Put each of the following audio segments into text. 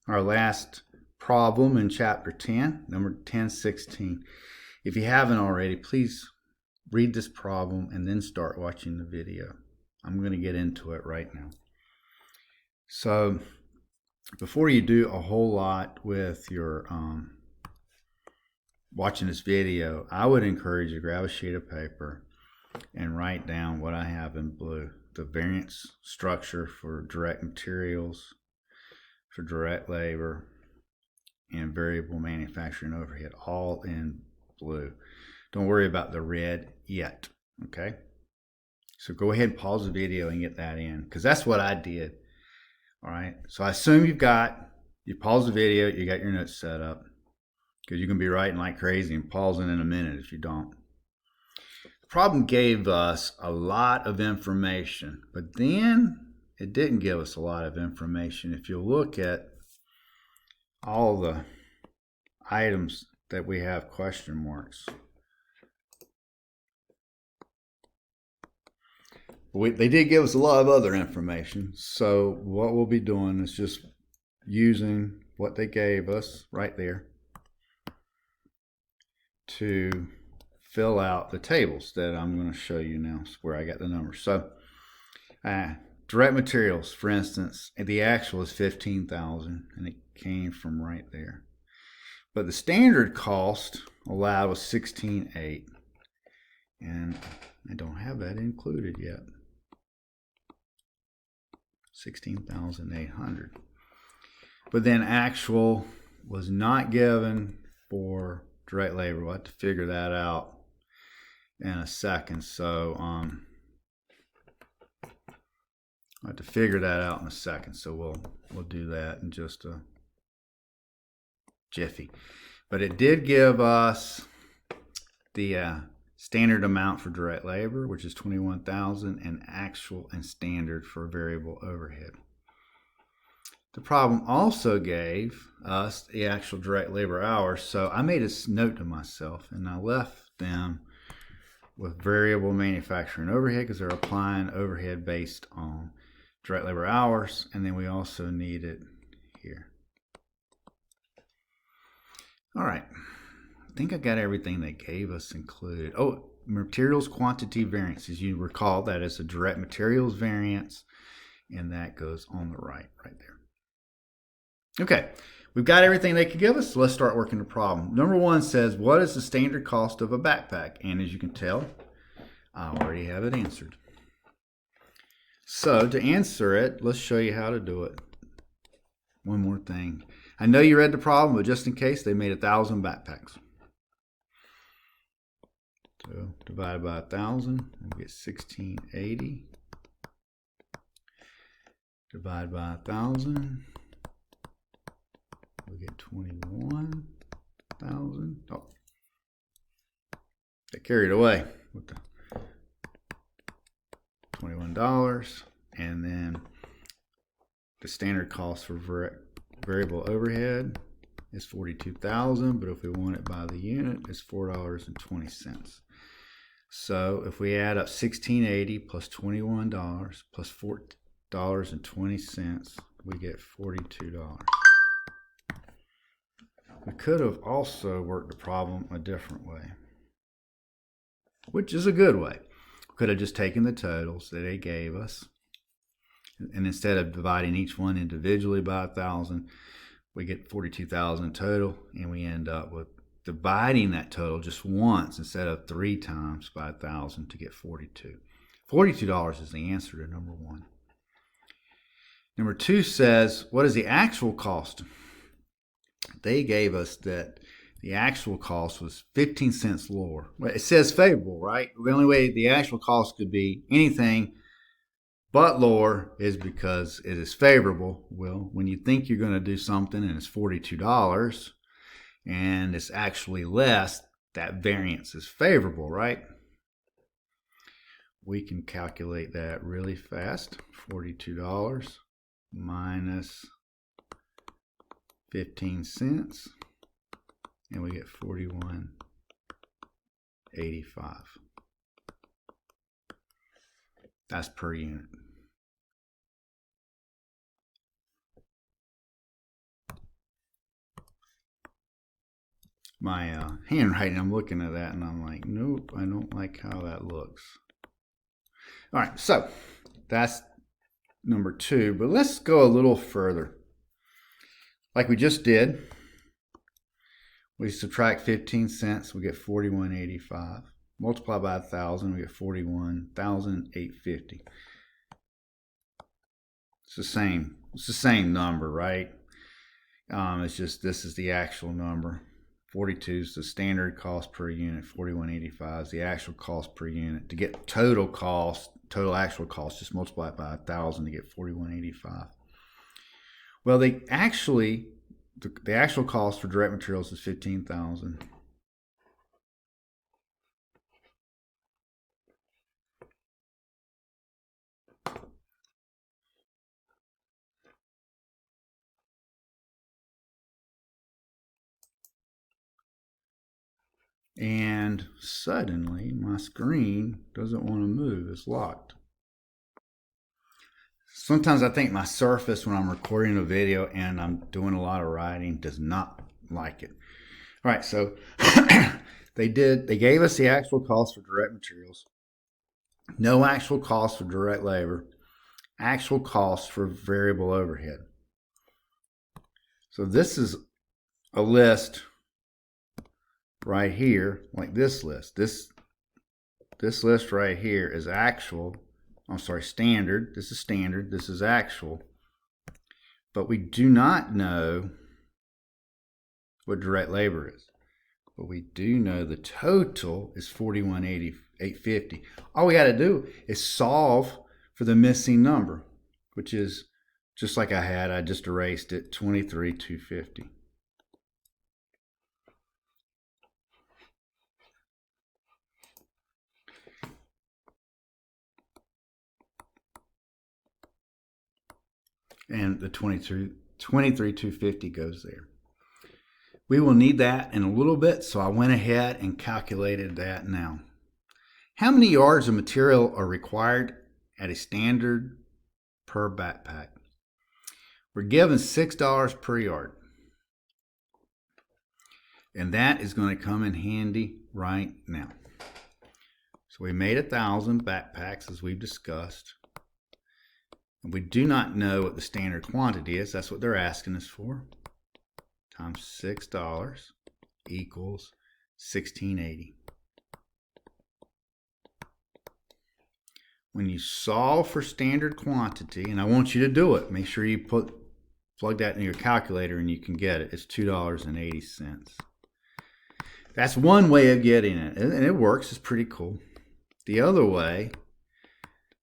our last problem in chapter 10, number 1016. If you haven't already, please read this problem and then start watching the video. I'm going to get into it right now. So before you do a whole lot with your watching this video, I would encourage you to grab a sheet of paper and write down what I have in blue. The variance structure for direct materials, for direct labor, and variable manufacturing overhead, all in blue. Don't worry about the red yet, okay? So go ahead and pause the video and get that in, because that's what I did. All right, so I assume you pause the video, you got your notes set up, because you can be writing like crazy and pausing in a minute if you don't. The problem gave us a lot of information, but then it didn't give us a lot of information. If you look at all the items that we have question marks, they did give us a lot of other information. So what we'll be doing is just using what they gave us right there to fill out the tables that I'm going to show you now, where I got the numbers. So direct materials, for instance, the actual is $15,000, and it came from right there. But the standard cost allowed was $16,800, and I don't have that included yet. $16,800. But then actual was not given for direct labor. We'll have to figure that out in a second. So I'll have to figure that out in a second. So we'll do that in just a jiffy. But it did give us the standard amount for direct labor, which is $21,000, and actual and standard for variable overhead. The problem also gave us the actual direct labor hours, so I made a note to myself and I left them with variable manufacturing overhead because they're applying overhead based on direct labor hours, and then we also need it here. All right. I think I got everything they gave us included. Oh, materials quantity variance. As you recall, that is a direct materials variance, and that goes on the right there. Okay, we've got everything they could give us, so let's start working the problem. Number one says, what is the standard cost of a backpack? And as you can tell, I already have it answered. So to answer it, let's show you how to do it. One more thing. I know you read the problem, but just in case, they made 1,000 backpacks. So divided by 1,000, we get 1680. Divided by 1,000, we get 21,000. Oh, they carried away with the $21, and then the standard cost for variable overhead is $42,000, but if we want it by the unit, it's $4.20. So if we add up $16.80 plus $21 plus $4.20, we get $42. We could have also worked the problem a different way, which is a good way. We could have just taken the totals that they gave us, and instead of dividing each one individually by 1,000, we get 42,000 total, and we end up with dividing that total just once instead of 3 times by 1,000 to get 42. $42 is the answer to number one. Number two says, what is the actual cost? They gave us that the actual cost was 15 cents lower. Well, it says favorable, right? The only way the actual cost could be anything but lower is because it is favorable. Well, when you think you're going to do something and it's $42 and it's actually less, that variance is favorable, right? We can calculate that really fast. $42 minus 15 cents, and we get 41.85. That's per unit. handwriting. I'm looking at that and I'm like, nope, I don't like how that looks. All right, so that's number 2, but let's go a little further. Like we just did, we subtract 15 cents, we get 41.85. Multiply by 1,000, we get 41,850. It's the same. It's the same number, right? It's just this is the actual number. 42 is the standard cost per unit. 41.85 is the actual cost per unit. To get total actual cost, just multiply it by 1,000 to get 41.85. Well, the actual cost for direct materials is 15,000. And suddenly my screen doesn't want to move. It's locked. Sometimes I think my Surface, when I'm recording a video and I'm doing a lot of writing, does not like it. All right, so they gave us the actual cost for direct materials, no actual cost for direct labor, actual cost for variable overhead. So this is a list right here, like this list. This list right here is actual. I'm sorry, standard. This is standard. This is actual. But we do not know what direct labor is. But we do know the total is 41.850. All we got to do is solve for the missing number, which is just like I just erased it, 23,250. And the 23,250 goes there. We will need that in a little bit, so I went ahead and calculated that now. How many yards of material are required at a standard per backpack? We're given $6 per yard. And that is going to come in handy right now. So we made 1,000 backpacks, as we've discussed. And we do not know what the standard quantity is. That's what they're asking us for. Times $6 equals $16.80. When you solve for standard quantity, and I want you to do it, make sure you plug that in your calculator and you can get it. It's $2.80. That's one way of getting it, and it works. It's pretty cool. The other way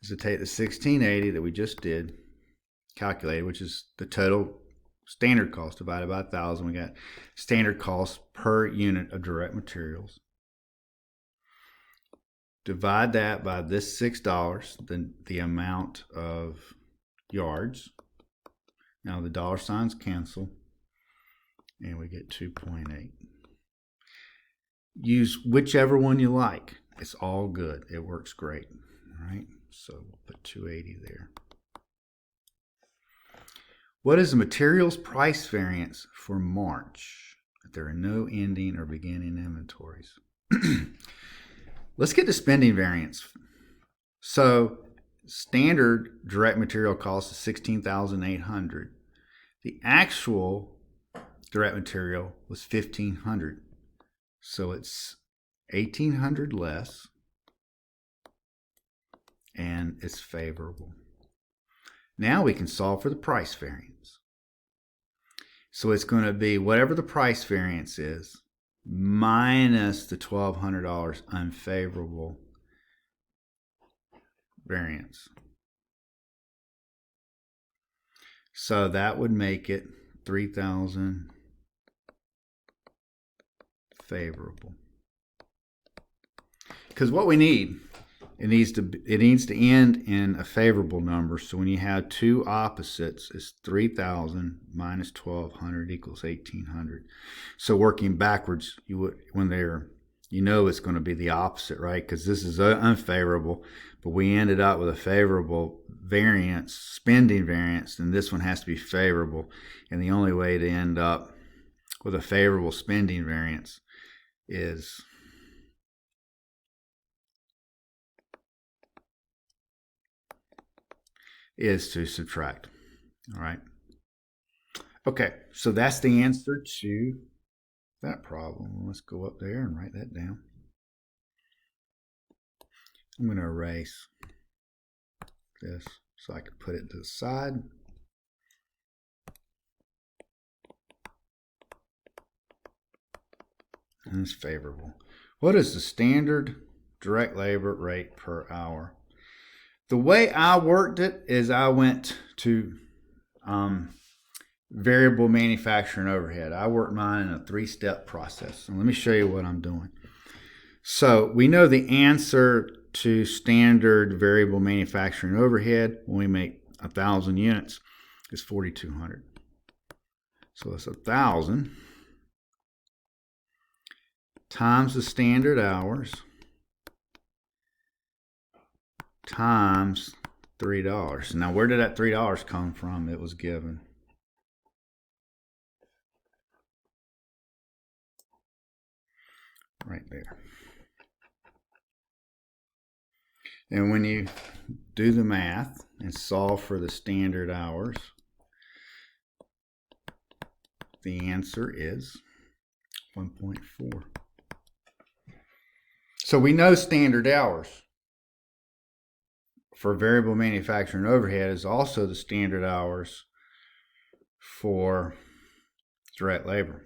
is to take the $16.80 that we just did, calculate, which is the total standard cost divided by 1,000. We got standard cost per unit of direct materials. Divide that by this $6, the amount of yards. Now the dollar signs cancel, and we get 2.8. Use whichever one you like. It's all good. It works great. All right, so we'll put 280 there. What is the materials price variance for March? There are no ending or beginning inventories. Let's get to spending variance. So standard direct material cost is $16,800. The actual direct material was $1,500. So it's $1,800 less, and it's favorable. Now we can solve for the price variance. So it's going to be whatever the price variance is minus the $1,200 unfavorable variance. So that would make it $3,000 favorable. Because what we need, it needs to end in a favorable number. So when you have two opposites, it's 3,000 minus 1,200 equals 1,800. So working backwards, it's going to be the opposite, right? Because this is unfavorable, but we ended up with a favorable variance, spending variance, and this one has to be favorable. And the only way to end up with a favorable spending variance is to subtract. All right. Okay, so that's the answer to that problem. Let's go up there and write that down. I'm going to erase this so I can put it to the side. And it's favorable. What is the standard direct labor rate per hour? The way I worked it is I went to variable manufacturing overhead. I worked mine in a 3-step process. And let me show you what I'm doing. So we know the answer to standard variable manufacturing overhead when we make 1,000 units is 4,200. So it's 1,000 times the standard hours times $3. Now, where did that $3 come from? It was given. Right there. And when you do the math and solve for the standard hours, the answer is 1.4. So we know standard hours for variable manufacturing overhead is also the standard hours for direct labor.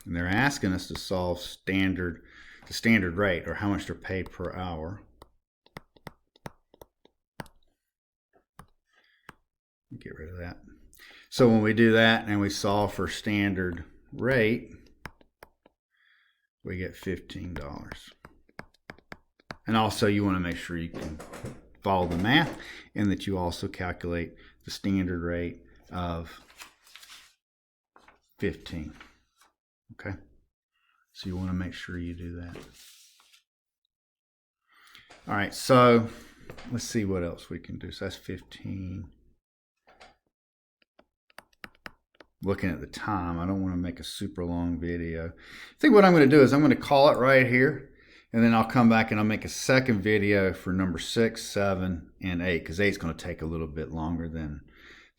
And they're asking us to solve the standard rate, or how much they're paid per hour. Get rid of that. So when we do that and we solve for standard rate, we get $15. And also you want to make sure you can follow the math and that you also calculate the standard rate of 15. Okay, so you want to make sure you do that. All right, so let's see what else we can do. So that's 15. Looking at the time, I don't want to make a super long video. I think what I'm going to do is I'm going to call it right here, and then I'll come back and I'll make a second video for number 6, 7, and 8, because 8 is going to take a little bit longer than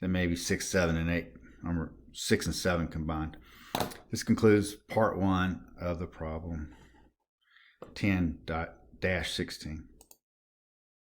maybe 6, 7, and 8, or 6 and 7 combined. This concludes part 1 of the problem 10-16.